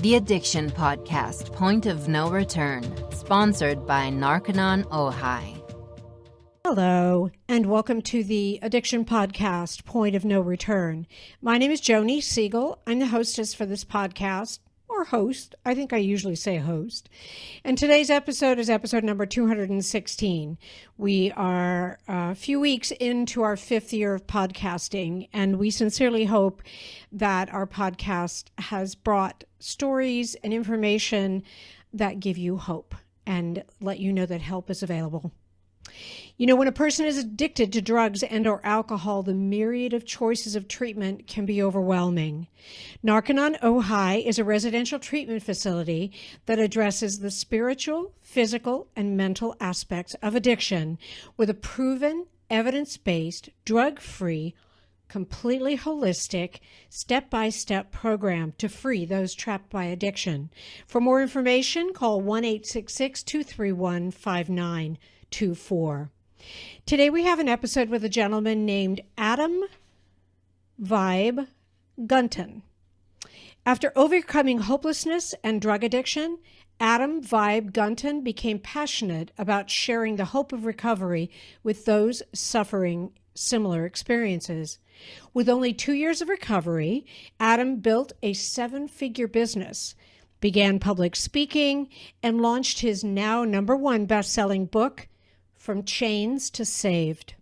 The Addiction Podcast, Point of No Return, sponsored by Narconon Ojai. Hello, and welcome to the Addiction Podcast, Point of No Return. My name is Joni Siegel. I'm the hostess for this podcast, or host. I think I usually say host. And today's episode is episode number 216. We are a few weeks into our 5th year of podcasting, and we sincerely hope that our podcast has brought stories and information that give you hope and let you know that help is available. You know, when a person is addicted to drugs and or alcohol, the myriad of choices of treatment can be overwhelming. Narconon Ojai is a residential treatment facility that addresses the spiritual, physical, and mental aspects of addiction with a proven, evidence-based, drug-free, completely holistic, step-by-step program to free those trapped by addiction. For more information, call 1-866-231-5924. Today we have an episode with a gentleman named Adam Vibe Gunton. After overcoming hopelessness and drug addiction, Adam Vibe Gunton became passionate about sharing the hope of recovery with those suffering similar experiences. With only 2 years of recovery, Adam built a 7-figure business, began public speaking, and launched his now #1 best-selling book, From Chains to Saved.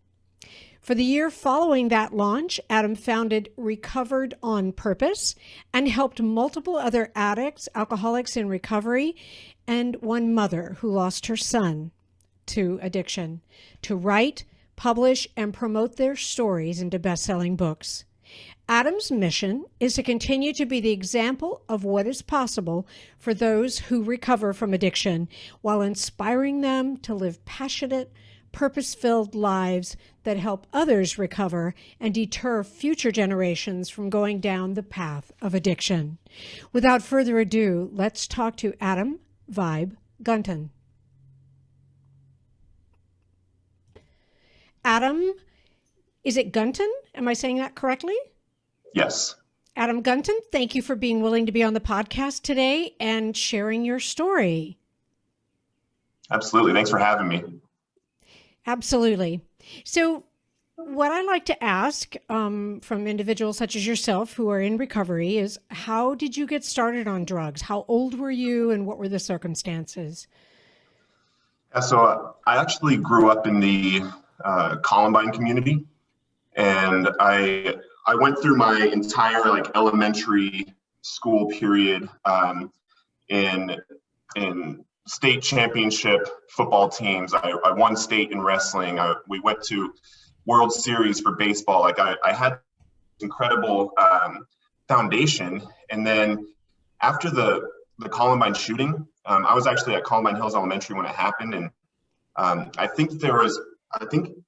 For the year following that launch, Adam founded Recovered on Purpose and helped multiple other addicts, alcoholics in recovery, and one mother who lost her son to addiction to write, publish, and promote their stories into best-selling books. Adam's mission is to continue to be the example of what is possible for those who recover from addiction while inspiring them to live passionate, purpose-filled lives that help others recover and deter future generations from going down the path of addiction. Without further ado, let's talk to Adam Vibe Gunton. Adam, is it Gunton? Am I saying that correctly? Yes. Adam Gunton, thank you for being willing to be on the podcast today and sharing your story. Absolutely. Thanks for having me. Absolutely. So what I like to ask from individuals such as yourself who are in recovery is, how did you get started on drugs? How old were you and what were the circumstances? Yeah, so I actually grew up in the Columbine community, and I went through my entire elementary school period in state championship football teams. I won state in wrestling. We went to World Series for baseball. I had incredible foundation. And then after the Columbine shooting, I was actually at Columbine Hills Elementary when it happened, and I think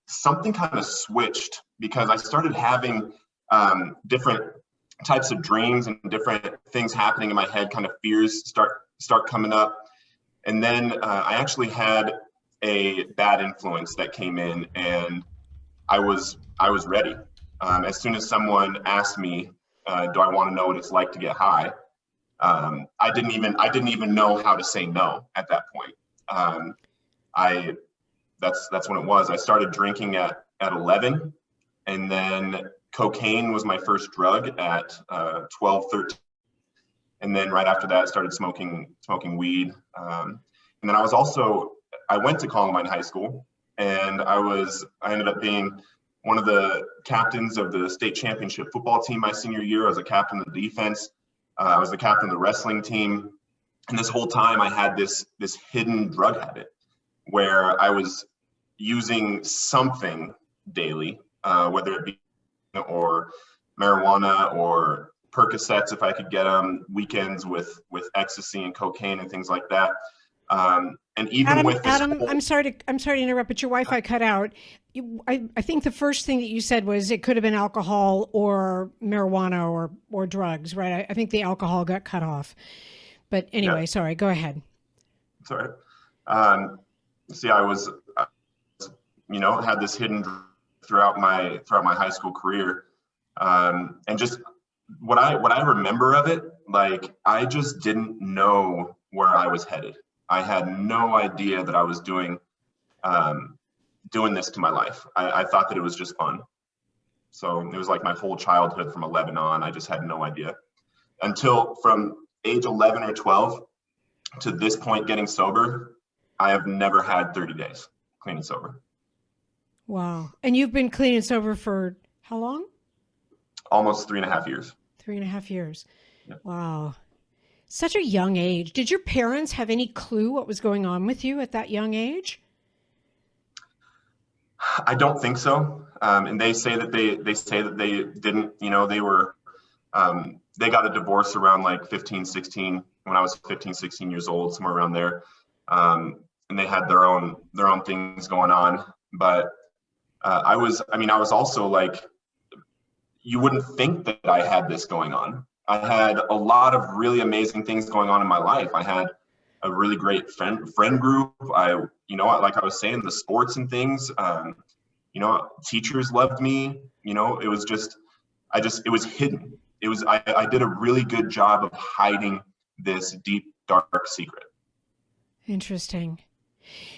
something kind of switched because I started having different types of dreams and different things happening in my head, kind of fears start coming up. And then I actually had a bad influence that came in, and I was ready. As soon as someone asked me, do I want to know what it's like to get high? I didn't even know how to say no at that point. That's when it was. I started drinking at 11, and then cocaine was my first drug at 12, 13. And then right after that, I started smoking weed. And then I went to Columbine High School, and I ended up being one of the captains of the state championship football team my senior year. I was a captain of the defense. I was the captain of the wrestling team. And this whole time I had this hidden drug habit where I was using something daily, whether it be or marijuana or Percocets if I could get them, weekends with ecstasy and cocaine and things like that. And even Adam, I'm sorry to interrupt, but your Wi-Fi cut out. I think the first thing that you said was it could have been alcohol or marijuana or drugs, right? I think the alcohol got cut off. But anyway, yeah. Sorry, go ahead. Sorry. See, I was had this hidden throughout my high school career, and just what I remember of it like I just didn't know where I was headed. I had no idea that I was doing this to my life. I thought that it was just fun. So it was like my whole childhood from 11 on. I just had no idea until from age 11 or 12 to this point getting sober. I have never had 30 days clean and sober. Wow. And you've been clean and sober for how long? Almost 3.5 years. 3.5 years. Yep. Wow. Such a young age. Did your parents have any clue what was going on with you at that young age? I don't think so. And they say that they didn't, they were, they got a divorce around like 15, 16, when I was 15, 16 years old, somewhere around there. And they had their own things going on. But I was also like, you wouldn't think that I had this going on. I had a lot of really amazing things going on in my life. I had a really great friend group. Like I was saying, the sports and things, teachers loved me, it was just, it was hidden. I did a really good job of hiding this deep, dark secret. Interesting.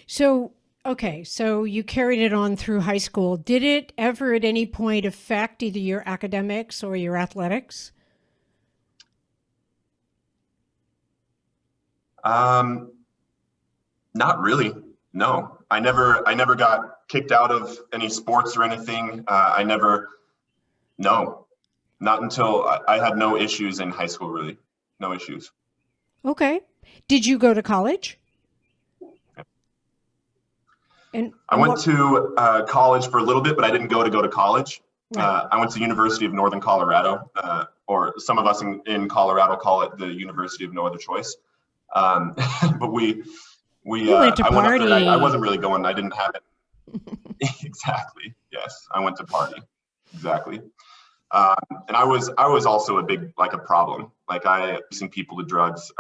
So, okay. So you carried it on through high school. Did it ever at any point affect either your academics or your athletics? Not really. No, I never got kicked out of any sports or anything. Not until I had no issues in high school, really. No issues. Okay. Did you go to college? And I went to college for a little bit, but I didn't go to college. Right. I went to the University of Northern Colorado, or some of us in Colorado call it the University of No Other Choice. But we went to I went up there. party. I wasn't really going. I didn't have it. Exactly. Yes, I went to party. Exactly. And I was also a problem. Like I using people to drugs.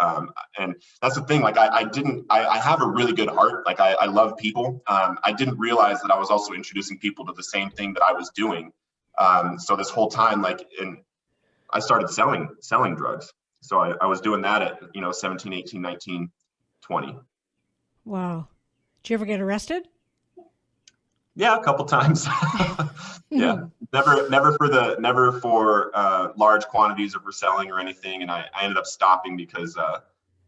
And that's the thing. Like I have a really good heart. Like I love people. I didn't realize that I was also introducing people to the same thing that I was doing. So this whole time, I started selling drugs. So I was doing that at, 17, 18, 19, 20. Wow. Did you ever get arrested? Yeah, a couple times. Yeah, never for large quantities of reselling or anything. And I ended up stopping because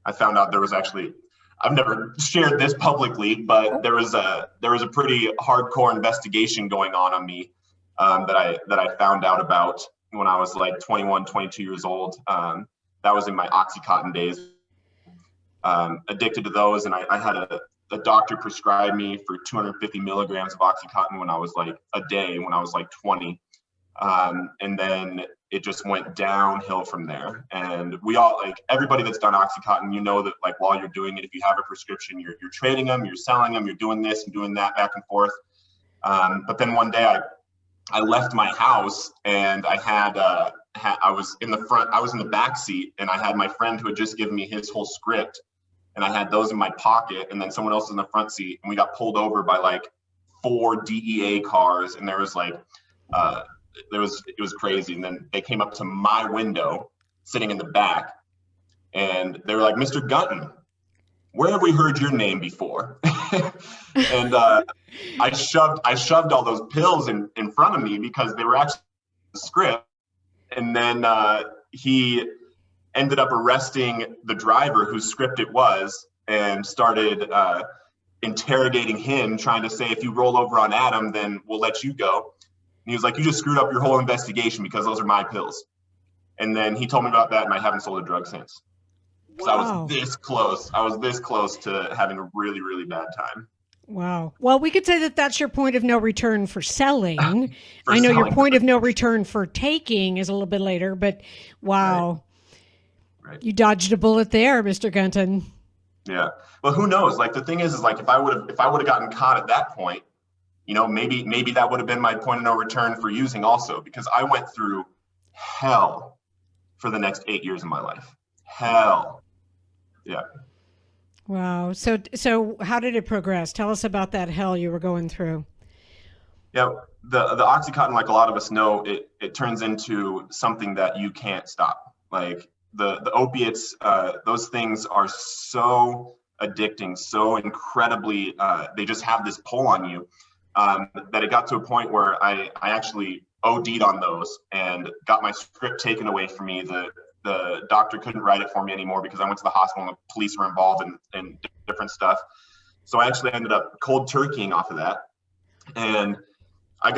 I found out there was actually, I've never shared this publicly, but there was a pretty hardcore investigation going on me that I found out about when I was like 21, 22 years old. That was in my Oxycontin days. Addicted to those, and I had a doctor prescribe me for 250 milligrams of Oxycontin when I was like a day when I was like 20. And then it just went downhill from there. And we all, like everybody that's done Oxycontin, that like while you're doing it, if you have a prescription, you're trading them, you're selling them, you're doing this and doing that back and forth. But then one day I left my house and I was in the back seat and I had my friend who had just given me his whole script. And I had those in my pocket, and then someone else was in the front seat, and we got pulled over by like 4 DEA cars, and there was it was crazy. And then they came up to my window, sitting in the back, and they were like, "Mr. Gunton, where have we heard your name before?" And I shoved all those pills in front of me because they were actually the script, and then he ended up arresting the driver whose script it was and started interrogating him, trying to say, if you roll over on Adam, then we'll let you go. And he was like, you just screwed up your whole investigation because those are my pills. And then he told me about that, and I haven't sold a drug since. Because I was this close. I was this close to having a really, really bad time. Wow. Well, we could say that that's your point of no return for selling. I know selling. your point of no return for taking is a little bit later, but wow. Right. You dodged a bullet there, Mr. Gunton. Yeah. Well, who knows? Like the thing is like if I would have gotten caught at that point, maybe that would have been my point of no return for using also, because I went through hell for the next 8 years of my life. Hell. Yeah. Wow. So how did it progress? Tell us about that hell you were going through. Yeah. The Oxycontin, like a lot of us know, it turns into something that you can't stop. Like the opiates, those things are so addicting, so incredibly, they just have this pull on you, that it got to a point where I actually OD'd on those and got my script taken away from me. The doctor couldn't write it for me anymore because I went to the hospital and the police were involved in different stuff. So I actually ended up cold turkeying off of that. And I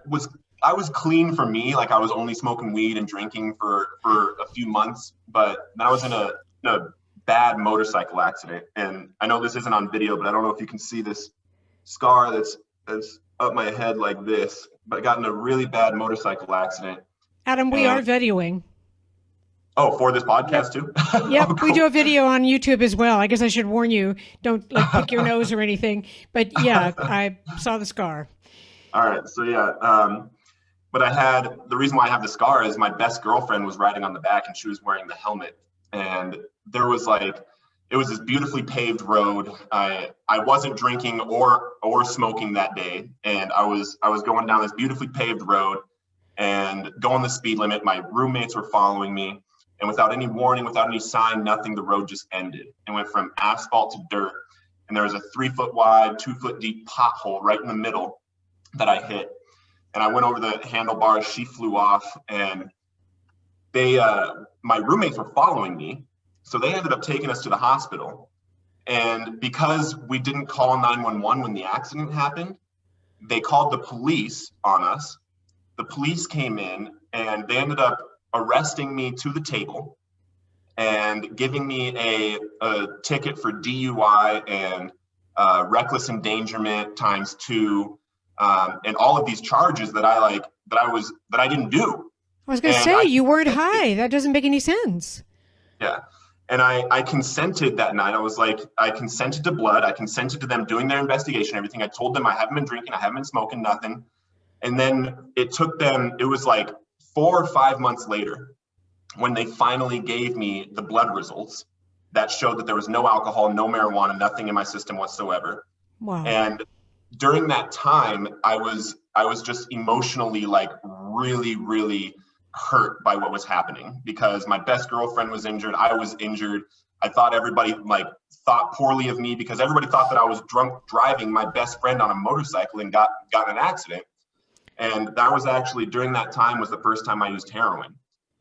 was clean for me. Like, I was only smoking weed and drinking for a few months, but then I was in a bad motorcycle accident. And I know this isn't on video, but I don't know if you can see this scar that's up my head like this, but I got in a really bad motorcycle accident. Adam, we are videoing. Oh, for this podcast too? Yep, Oh, cool. We do a video on YouTube as well. I guess I should warn you, don't like pick your nose or anything. But yeah, I saw the scar. All right, so yeah, but the reason why I have the scar is my best girlfriend was riding on the back and she was wearing the helmet. And there was it was this beautifully paved road. I wasn't drinking or smoking that day. And I was going down this beautifully paved road and going the speed limit. My roommates were following me. And without any warning, without any sign, nothing, the road just ended and went from asphalt to dirt. And there was a 3-foot wide, 2-foot deep pothole right in the middle that I hit. And I went over the handlebars, she flew off, and my roommates were following me. So they ended up taking us to the hospital. And because we didn't call 911 when the accident happened, they called the police on us. The police came in and they ended up arresting me to the table and giving me a ticket for DUI and reckless endangerment ×2, and all of these charges that I didn't do. I was going to say, you weren't high. That doesn't make any sense. Yeah. And I consented that night. I consented to blood. I consented to them doing their investigation, everything. I told them I haven't been drinking, I haven't been smoking, nothing. And then it was like 4 or 5 months later when they finally gave me the blood results that showed that there was no alcohol, no marijuana, nothing in my system whatsoever. Wow. And during that time, I was just emotionally really, really hurt by what was happening because my best girlfriend was injured. I was injured. I thought everybody thought poorly of me because everybody thought that I was drunk driving my best friend on a motorcycle and got in an accident. And that was actually, during that time, was the first time I used heroin,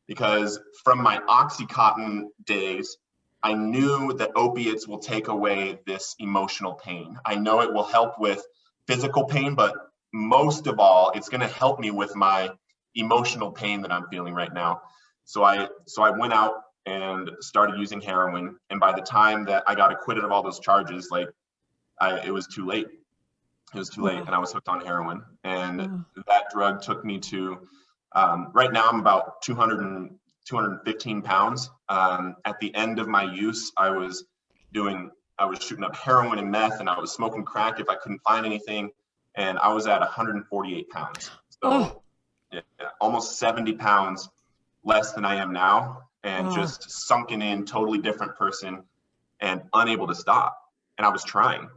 because from my Oxycontin days, I knew that opiates will take away this emotional pain. I know it will help with physical pain, but most of all, it's going to help me with my emotional pain that I'm feeling right now. So I went out and started using heroin. And by the time that I got acquitted of all those charges, it was too late. It was too late, and I was hooked on heroin. And that drug took me to, right now I'm about 215 pounds. At the end of my use, I was shooting up heroin and meth, and I was smoking crack if I couldn't find anything. And I was at 148 pounds. So yeah, almost 70 pounds less than I am now, and just sunken in, totally different person and unable to stop. And I was trying.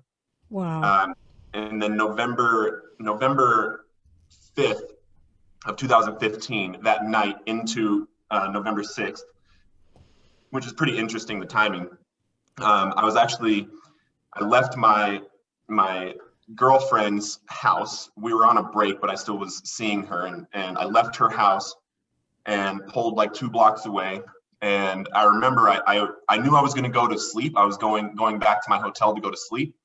Wow. And then November 5th of 2015, that night into November 6th, which is pretty interesting, the timing. I left my girlfriend's house. We were on a break, but I still was seeing her, and I left her house and pulled 2 blocks away. And I remember I knew I was going to go to sleep. I was going back to my hotel to go to sleep.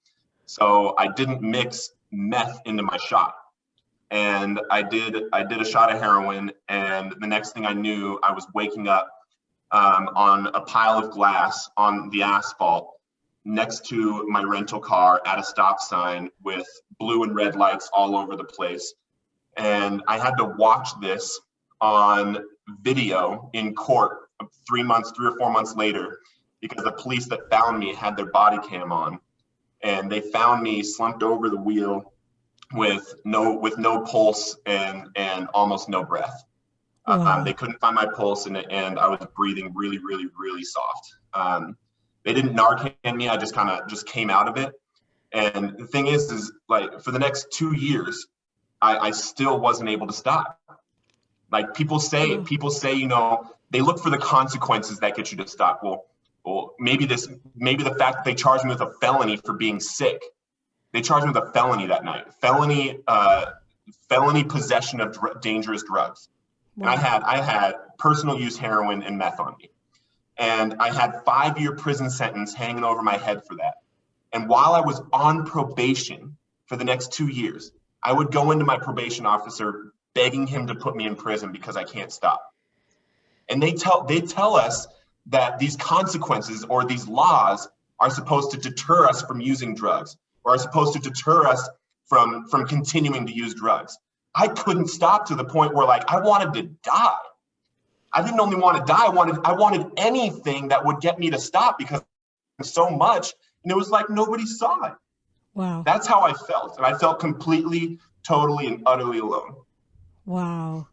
So I didn't mix meth into my shot. And I did a shot of heroin, and the next thing I knew, I was waking up on a pile of glass on the asphalt next to my rental car at a stop sign with blue and red lights all over the place. And I had to watch this on video in court 3 or 4 months later, because the police that found me had their body cam on, and they found me slumped over the wheel with no pulse and almost no breath. Wow. They couldn't find my pulse, and I was breathing really, really, really soft. They didn't Narcan me. I just came out of it. And the thing is for the next 2 years, I still wasn't able to stop. People say, they look for the consequences that get you to stop. Well, maybe the fact that they charged me with a felony for being sick. They charged me with a felony that night. Felony possession of dangerous drugs. Wow. And I had personal use heroin and meth on me. And I had 5-year prison sentence hanging over my head for that. And while I was on probation for the next 2 years, I would go into my probation officer begging him to put me in prison because I can't stop. And they tell us that these consequences or these laws are supposed to deter us from using drugs, or are supposed to deter us from continuing to use drugs. I couldn't stop to the point where like I wanted to die. I didn't only want to die, I wanted anything that would get me to stop, because so much, and it was like nobody saw it. Wow. That's how I felt. And I felt completely, totally, and utterly alone. Wow.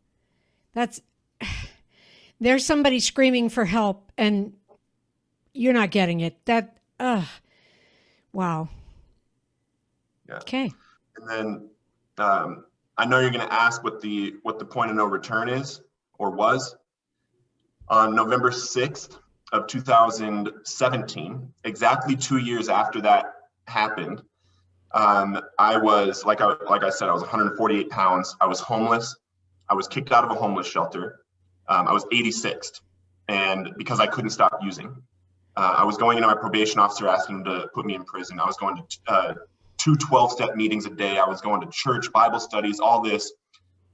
There's somebody screaming for help and you're not getting it. Wow. Yeah. Okay. And then I know you're going to ask what the point of no return is or was. On November 6th of 2017, exactly 2 years after that happened, I was, like I said, I was 148 pounds. I was homeless. I was kicked out of a homeless shelter. I was 86th, and because I couldn't stop using. I was going into my probation officer asking him to put me in prison. I was going to 2 12-step meetings a day. I was going to church, Bible studies, all this.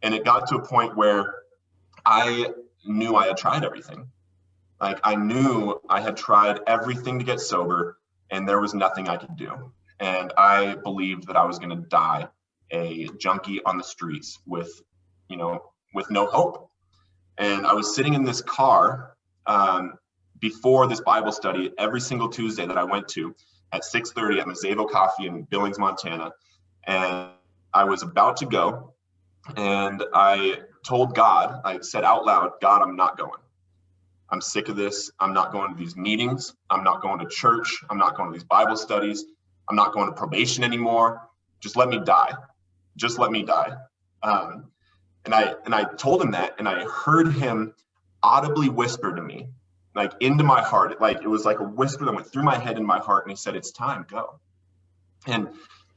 And it got to a point where I knew I had tried everything. Like I knew I had tried everything to get sober, and there was nothing I could do. And I believed that I was going to die a junkie on the streets with no hope. And I was sitting in this car before this Bible study every single Tuesday that I went to at 6:30 at Mazevo Coffee in Billings, Montana. And I was about to go, and I told God, I said out loud, God, I'm not going. I'm sick of this. I'm not going to these meetings. I'm not going to church. I'm not going to these Bible studies. I'm not going to probation anymore. Just let me die. Just let me die. And I told him that, and I heard him audibly whisper to me, like into my heart, like it was like a whisper that went through my head and my heart, and he said, it's time, go. And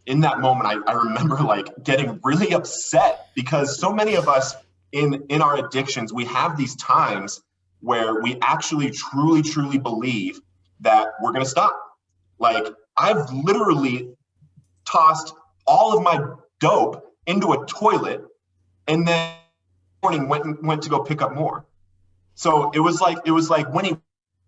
in that moment, I remember like getting really upset, because so many of us in our addictions, we have these times where we actually truly believe that we're going to stop. Like I've literally tossed all of my dope into a toilet, and then morning went to go pick up more. So it was like when he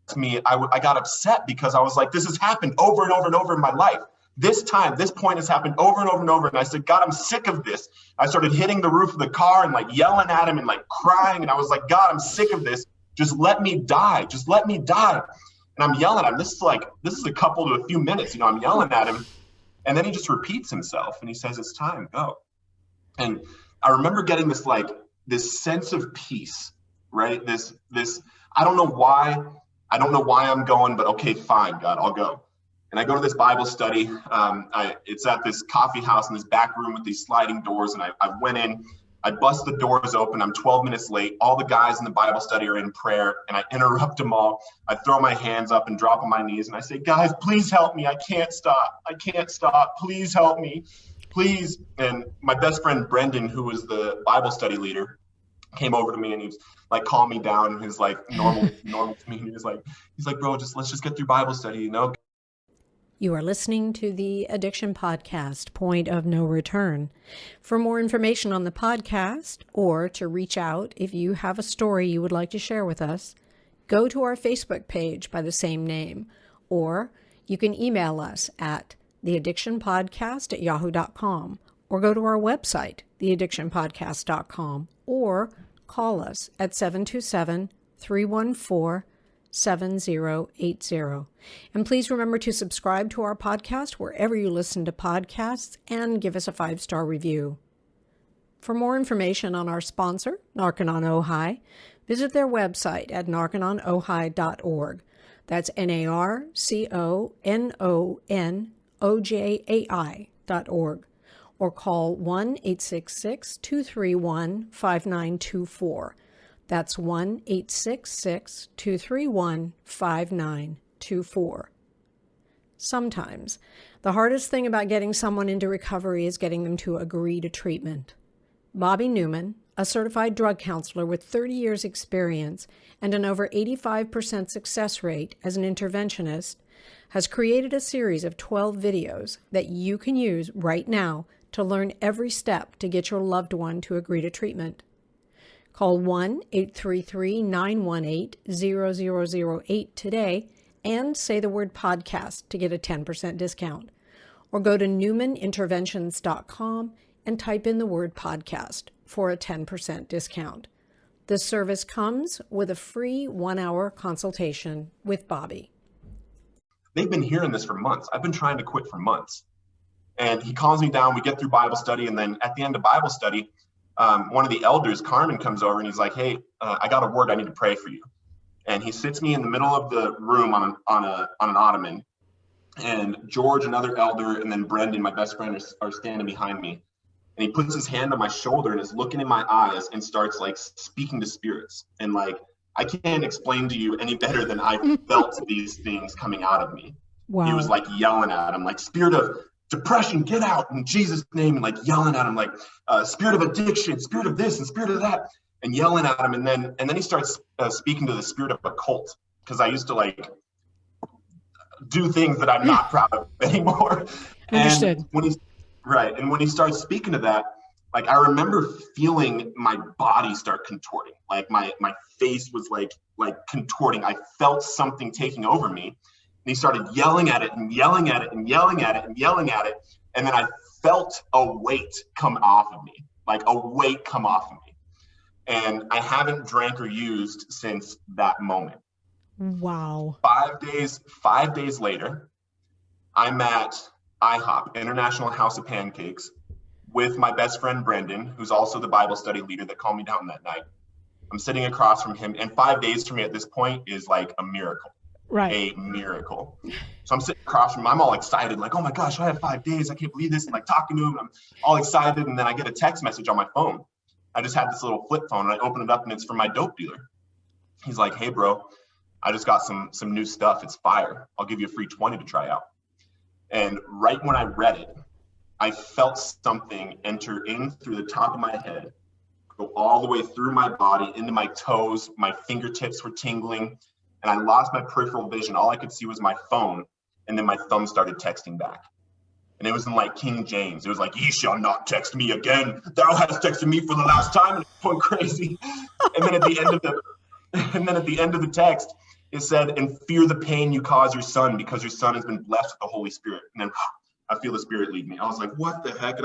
asked me, I got upset, because I was like, this has happened over and over and over in my life. This point has happened over and over and over. And I said, God, I'm sick of this. I started hitting the roof of the car and like yelling at him and like crying. And I was like, God, I'm sick of this. Just let me die. Just let me die. And I'm yelling at him. This is a couple to a few minutes, I'm yelling at him. And then he just repeats himself and he says, it's time, go. And I remember getting this sense of peace, right? This, I don't know why I'm going, but okay, fine, God, I'll go. And I go to this Bible study. It's at this coffee house in this back room with these sliding doors. And I went in, I bust the doors open. I'm 12 minutes late. All the guys in the Bible study are in prayer, and I interrupt them all. I throw my hands up and drop on my knees, and I say, guys, please help me. I can't stop. Please help me. Please. And my best friend, Brendan, who was the Bible study leader, came over to me, and he was like, calm me down. And he's like, normal to me. He's like, bro, let's just get through Bible study, You are listening to the Addiction Podcast, Point of No Return. For more information on the podcast, or to reach out if you have a story you would like to share with us, go to our Facebook page by the same name, or you can email us at theaddictionpodcast@yahoo.com, or go to our website, theaddictionpodcast.com, or call us at 727-314-7080. And please remember to subscribe to our podcast wherever you listen to podcasts, and give us a 5-star review. For more information on our sponsor, Narconon Ojai, visit their website at narcononohai.org. That's NARCONONOJAI.org. Or call 1-866-231-5924. That's 1-866-231-5924. Sometimes the hardest thing about getting someone into recovery is getting them to agree to treatment. Bobby Newman, a certified drug counselor with 30 years experience and an over 85% success rate as an interventionist, has created a series of 12 videos that you can use right now to learn every step to get your loved one to agree to treatment. Call 1-833-918-0008 today and say the word podcast to get a 10% discount. Or go to newmaninterventions.com and type in the word podcast for a 10% discount. This service comes with a free 1-hour consultation with Bobby. They've been hearing this for months. I've been trying to quit for months. And he calms me down. We get through Bible study. And then at the end of Bible study, one of the elders, Carmen, comes over and he's like, hey, I got a word. I need to pray for you. And he sits me in the middle of the room on an ottoman. And George, another elder, and then Brendan, my best friend, are standing behind me. And he puts his hand on my shoulder and is looking in my eyes and starts like speaking to spirits. And like, I can't explain to you any better than I felt these things coming out of me. Wow. He was like yelling at him, like, spirit of depression, get out in Jesus' name, and like yelling at him, like spirit of addiction, spirit of this and spirit of that, and yelling at him. And then he starts speaking to the spirit of a cult, because I used to like do things that I'm not proud of anymore. Understood. And when he starts speaking to that, like I remember feeling my body start contorting, like my face was like contorting. I felt something taking over me. And he started yelling at it and yelling at it and yelling at it and yelling at it. And then I felt a weight come off of me, like a weight come off of me. And I haven't drank or used since that moment. Wow. 5 days later, I'm at IHOP, International House of Pancakes, with my best friend, Brendan, who's also the Bible study leader that calmed me down that night. I'm sitting across from him, and 5 days for me at this point is like a miracle. Right. A miracle. So I'm sitting across from him. I'm all excited, like, oh my gosh, I have 5 days. I can't believe this. And like talking to him, I'm all excited. And then I get a text message on my phone. I just had this little flip phone, and I open it up, and it's from my dope dealer. He's like, hey, bro, I just got some new stuff. It's fire. I'll give you a free 20 to try out. And right when I read it, I felt something enter in through the top of my head, go all the way through my body, into my toes. My fingertips were tingling, and I lost my peripheral vision. All I could see was my phone, and then my thumb started texting back. And it was in like King James. It was like, ye shall not text me again. Thou hast texted me for the last time. And it was going crazy. And then at the end of the text, it said, and fear the pain you cause your son, because your son has been blessed with the Holy Spirit. And then I feel the Spirit lead me. I was like, what the heck?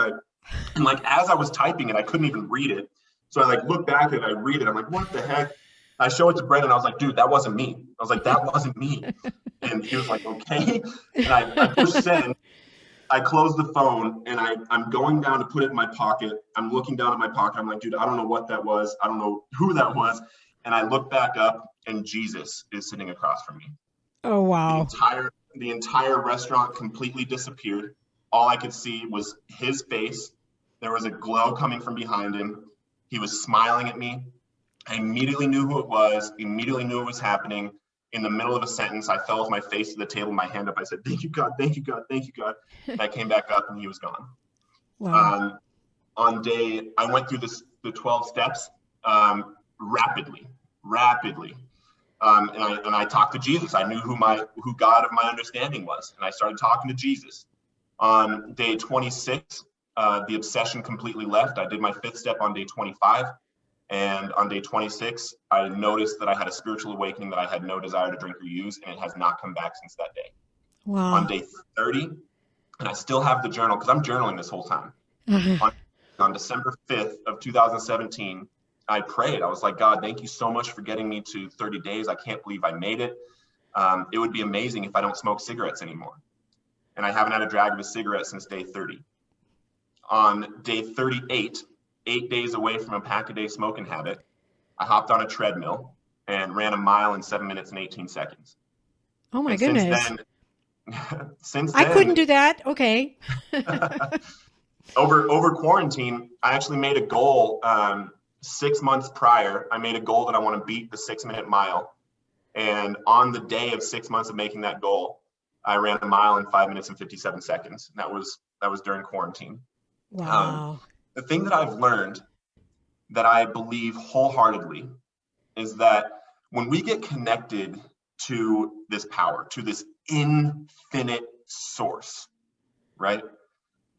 And like, as I was typing it, I couldn't even read it. So I like look back and I read it. I'm like, what the heck? I show it to Brendan. I was like, dude, that wasn't me. I was like, that wasn't me. And he was like, okay. And I pushed send. I closed the phone, and I'm going down to put it in my pocket. I'm looking down at my pocket. I'm like, dude, I don't know what that was. I don't know who that was. And I look back up, and Jesus is sitting across from me. Oh, wow. The entire restaurant completely disappeared. All I could see was his face. There was a glow coming from behind him. He was smiling at me. I immediately knew who it was, immediately knew it was happening. In the middle of a sentence, I fell with my face to the table, my hand up. I said, thank you, God, thank you, God, thank you, God. And I came back up, and he was gone. Wow. I went through the 12 steps rapidly. And I talked to Jesus. I knew who God of my understanding was. And I started talking to Jesus. On day 26, the obsession completely left. I did my 5th step on day 25. And on day 26, I noticed that I had a spiritual awakening that I had no desire to drink or use, and it has not come back since that day. Wow. On day 30, and I still have the journal because I'm journaling this whole time. On December 5th of 2017, I prayed. I was like, God, thank you so much for getting me to 30 days. I can't believe I made it. It would be amazing if I don't smoke cigarettes anymore. And I haven't had a drag of a cigarette since day 30. On day 38, 8 days away from a pack-a-day smoking habit, I hopped on a treadmill and ran a mile in 7 minutes and 18 seconds. Oh my goodness. Since then, I couldn't do that. Okay. over quarantine, I actually made a goal 6 months prior, I made a goal that I want to beat the 6-minute mile. And on the day of 6 months of making that goal, I ran a mile in 5 minutes and 57 seconds. And that was during quarantine. Wow. The thing that I've learned that I believe wholeheartedly is that when we get connected to this power, to this infinite source, right?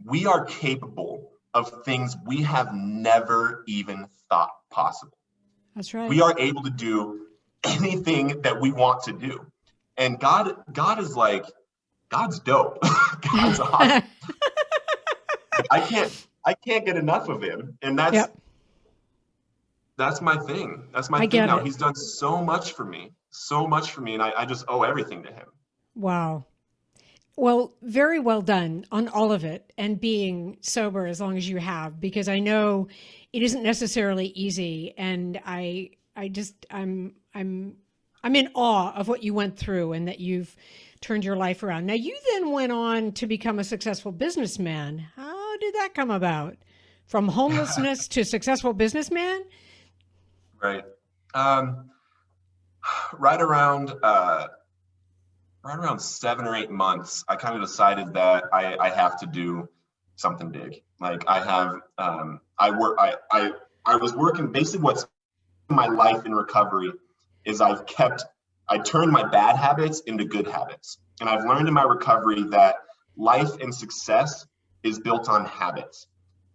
We are capable of things we have never even thought possible. That's right. We are able to do anything that we want to do. And God is like, God's dope. God's awesome. I can't get enough of him. And that's my thing. That's my thing now. He's done so much for me. And I just owe everything to him. Wow. Well, very well done on all of it, and being sober as long as you have, because I know it isn't necessarily easy. And I'm in awe of what you went through and that you've turned your life around. Now, you then went on to become a successful businessman. How did that come about? From homelessness to successful businessman? Right. Right around 7 or 8 months, I kind of decided that I have to do something big. Like I was working, basically what's my life in recovery is I turned my bad habits into good habits. And I've learned in my recovery that life and success is built on habits,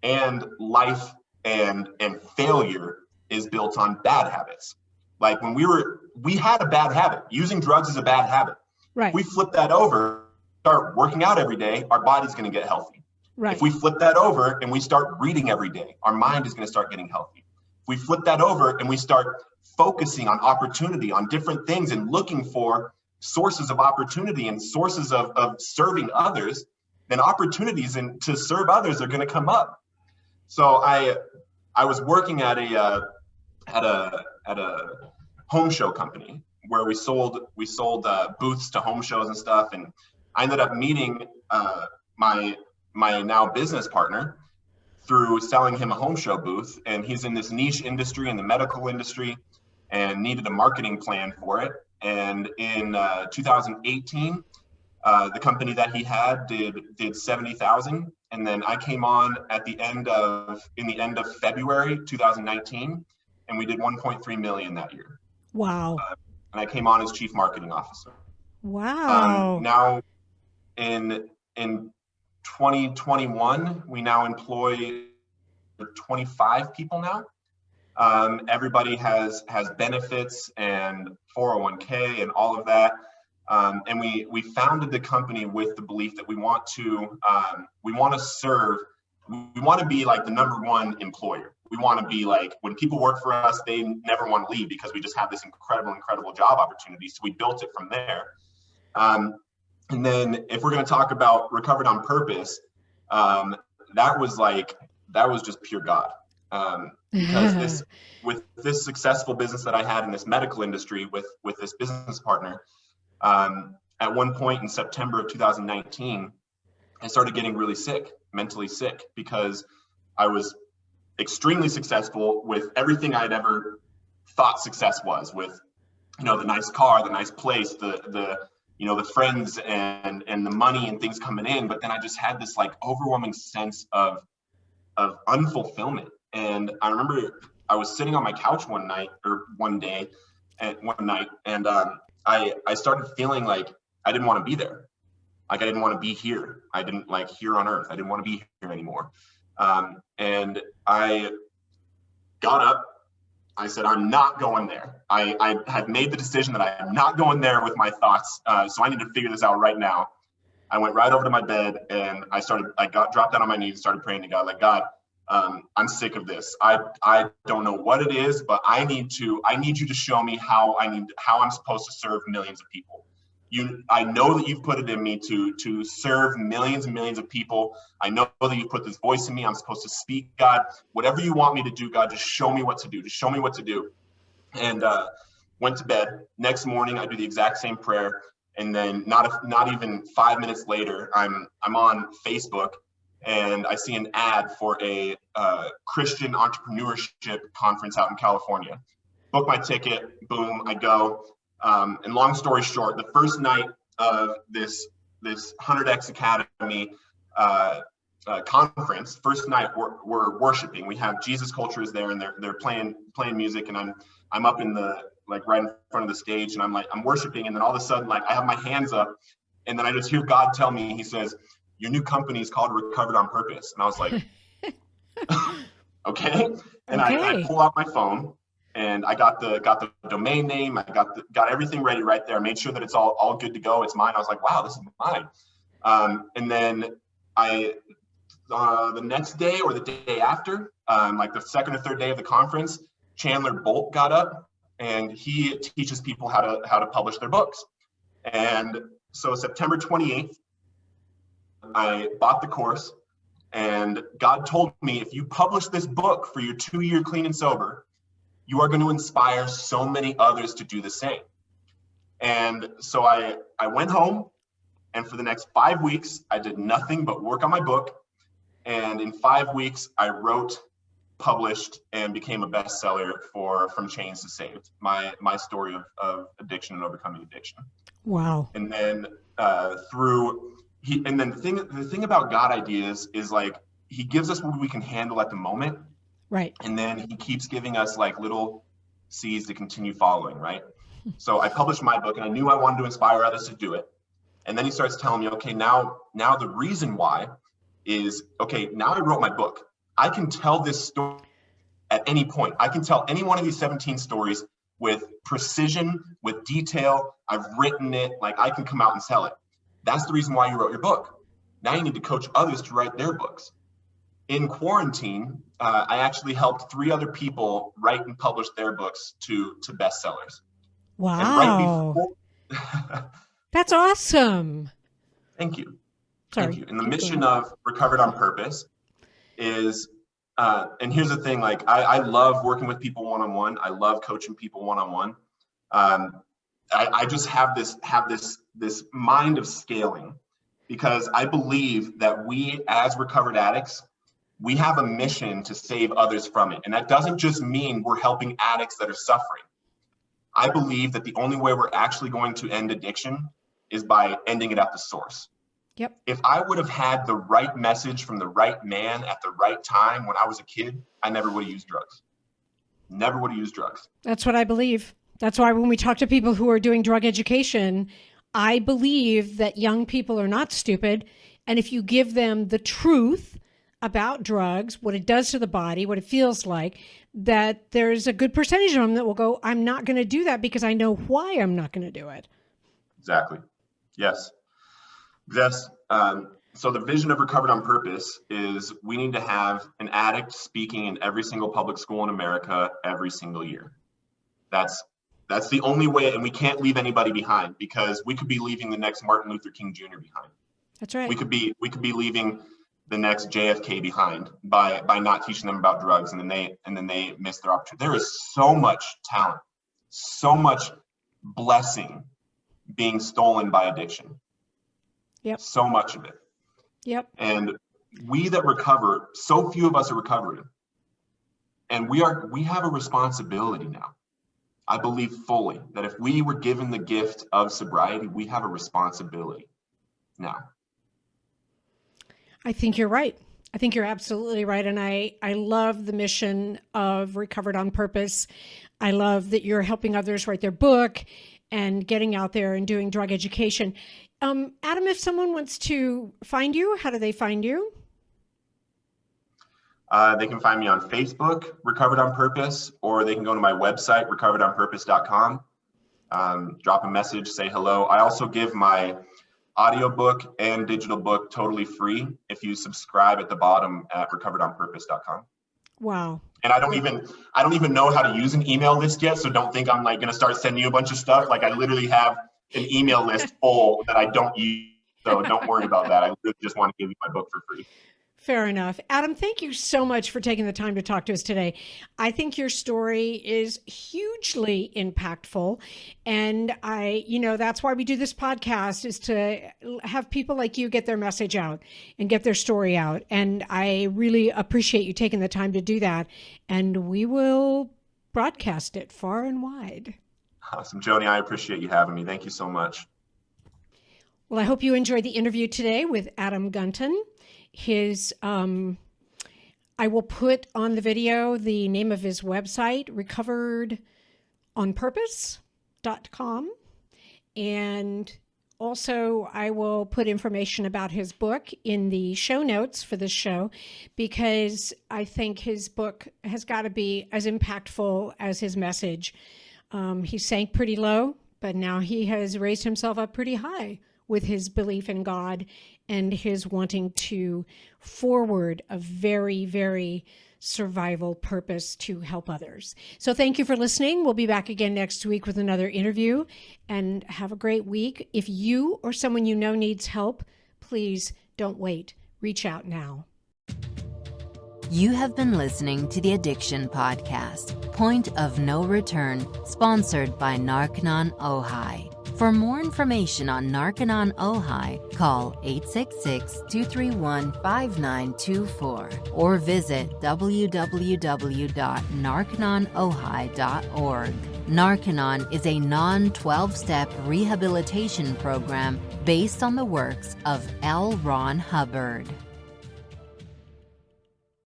and life and failure is built on bad habits. Like when we had a bad habit. Using drugs is a bad habit. Right. We flip that over, start working out every day, our body's going to get healthy. Right. If we flip that over and we start reading every day, our mind is going to start getting healthy. If we flip that over and we start focusing on opportunity, on different things, and looking for sources of opportunity and sources of serving others, then opportunities to serve others are going to come up. So I was working at a home show company where we sold booths to home shows and stuff. And I ended up meeting my now business partner through selling him a home show booth. And he's in this niche industry, in the medical industry, and needed a marketing plan for it. And in 2018, the company that he had did 70,000. And then I came on in the end of February 2019, and we did 1.3 million that year. Wow. And I came on as chief marketing officer. Wow. Now in 2021, we now employ 25 people now. Everybody has benefits and 401k and all of that. And we founded the company with the belief that we want to serve. We want to be like the number one employer. We want to be like, when people work for us, they never want to leave because we just have this incredible job opportunity. So we built it from there. And then if we're going to talk about recovered on purpose, that was just pure God. Because with this successful business that I had in this medical industry with this business partner, at one point in September of 2019, I started getting really sick, mentally sick, because I was extremely successful with everything I'd ever thought success was, with, the nice car, the nice place, the friends and the money and things coming in. But then I just had this like overwhelming sense of unfulfillment. And I remember I was sitting on my couch one night, and I started feeling like I didn't want to be there. Like I didn't want to be here. I didn't like here on earth. I didn't want to be here anymore. And I got up. I said, I'm not going there. I had made the decision that I am not going there with my thoughts. So I need to figure this out right now. I went right over to my bed and dropped down on my knees and started praying to God, like, God, I'm sick of this. I don't know what it is, but I need you to show me how I'm supposed to serve millions of people. I know that you've put it in me to serve millions and millions of people. I know that you put this voice in me. I'm supposed to speak, God. Whatever you want me to do, God, just show me what to do. Just show me what to do. And went to bed. Next morning, I do the exact same prayer. And then not even 5 minutes later, I'm on Facebook, and I see an ad for a Christian entrepreneurship conference out in California. Book my ticket, boom, I go. And long story short, the first night of this 100X Academy conference, first night we're worshiping. We have Jesus Culture is there, and they're playing music, and I'm up in the right in front of the stage, and I'm worshiping, and then all of a sudden I have my hands up, and then I just hear God tell me, he says, your new company is called Recovered on Purpose. And I was like, okay. And I pull out my phone, and I got the domain name. I got everything ready right there. I made sure that it's all good to go. It's mine. I was like, wow, this is mine. And then the next day or the day after, the second or third day of the conference, Chandler Bolt got up, and he teaches people how to publish their books. And so September 28th, I bought the course, and God told me, if you publish this book for your 2-year clean and sober, you are going to inspire so many others to do the same. And so I went home, and for the next 5 weeks, I did nothing but work on my book. And in 5 weeks, I wrote, published, and became a bestseller for From Chains to Saved, my story of addiction and overcoming addiction. Wow. And then the thing about God ideas is he gives us what we can handle at the moment. Right. And then he keeps giving us little seeds to continue following, right? So I published my book, and I knew I wanted to inspire others to do it. And then he starts telling me, okay, now the reason why is, okay, now I wrote my book. I can tell this story at any point. I can tell any one of these 17 stories with precision, with detail. I've written it, I can come out and tell it. That's the reason why you wrote your book. Now you need to coach others to write their books. In quarantine, I actually helped 3 other people write and publish their books to bestsellers. Wow. That's awesome. Thank you. Sorry. Thank you. And the mission of Recovered on Purpose is, and here's the thing, I love working with people one-on-one. I love coaching people one-on-one. I just have this mind of scaling, because I believe that we as recovered addicts, we have a mission to save others from it. And that doesn't just mean we're helping addicts that are suffering. I believe that the only way we're actually going to end addiction is by ending it at the source. Yep. If I would have had the right message from the right man at the right time when I was a kid, I never would have used drugs. Never would have used drugs. That's what I believe. That's why when we talk to people who are doing drug education, I believe that young people are not stupid. And if you give them the truth about drugs, what it does to the body, what it feels like, that there's a good percentage of them that will go, I'm not going to do that because I know why I'm not going to do it. Exactly. Yes. Yes. So the vision of Recovered on Purpose is we need to have an addict speaking in every single public school in America every single year. That's the only way, and we can't leave anybody behind, because we could be leaving the next Martin Luther King Jr. behind. That's right. We could be leaving the next JFK behind by not teaching them about drugs, and then they miss their opportunity. There is so much talent, so much blessing being stolen by addiction. Yep. So much of it. Yep. And we that recover, so few of us are recovering. And we have a responsibility now. I believe fully that if we were given the gift of sobriety, we have a responsibility now. I think you're right. I think you're absolutely right. And I love the mission of Recovered on Purpose. I love that you're helping others write their book and getting out there and doing drug education. Adam, if someone wants to find you, how do they find you? They can find me on Facebook, Recovered on Purpose, or they can go to my website, recoveredonpurpose.com. Drop a message, say hello. I also give my audiobook and digital book totally free if you subscribe at the bottom at recoveredonpurpose.com. Wow. And I don't even know how to use an email list yet, so don't think I'm going to start sending you a bunch of stuff. I literally have an email list full that I don't use, so don't worry about that. I really just want to give you my book for free. Fair enough. Adam, thank you so much for taking the time to talk to us today. I think your story is hugely impactful. And that's why we do this podcast, is to have people like you get their message out and get their story out. And I really appreciate you taking the time to do that. And we will broadcast it far and wide. Awesome. Joni, I appreciate you having me. Thank you so much. Well, I hope you enjoyed the interview today with Adam Gunton. I will put on the video the name of his website, recoveredonpurpose.com. And also I will put information about his book in the show notes for this show, because I think his book has got to be as impactful as his message. He sank pretty low, but now he has raised himself up pretty high with his belief in God and his wanting to forward a very, very survival purpose to help others. So thank you for listening. We'll be back again next week with another interview, and have a great week. If you or someone you know needs help, please don't wait. Reach out now. You have been listening to the Addiction Podcast, Point of No Return, sponsored by Narconon Ojai. For more information on Narconon Ojai, call 866-231-5924 or visit www.narcononojai.org. Narconon is a non-12-step rehabilitation program based on the works of L. Ron Hubbard.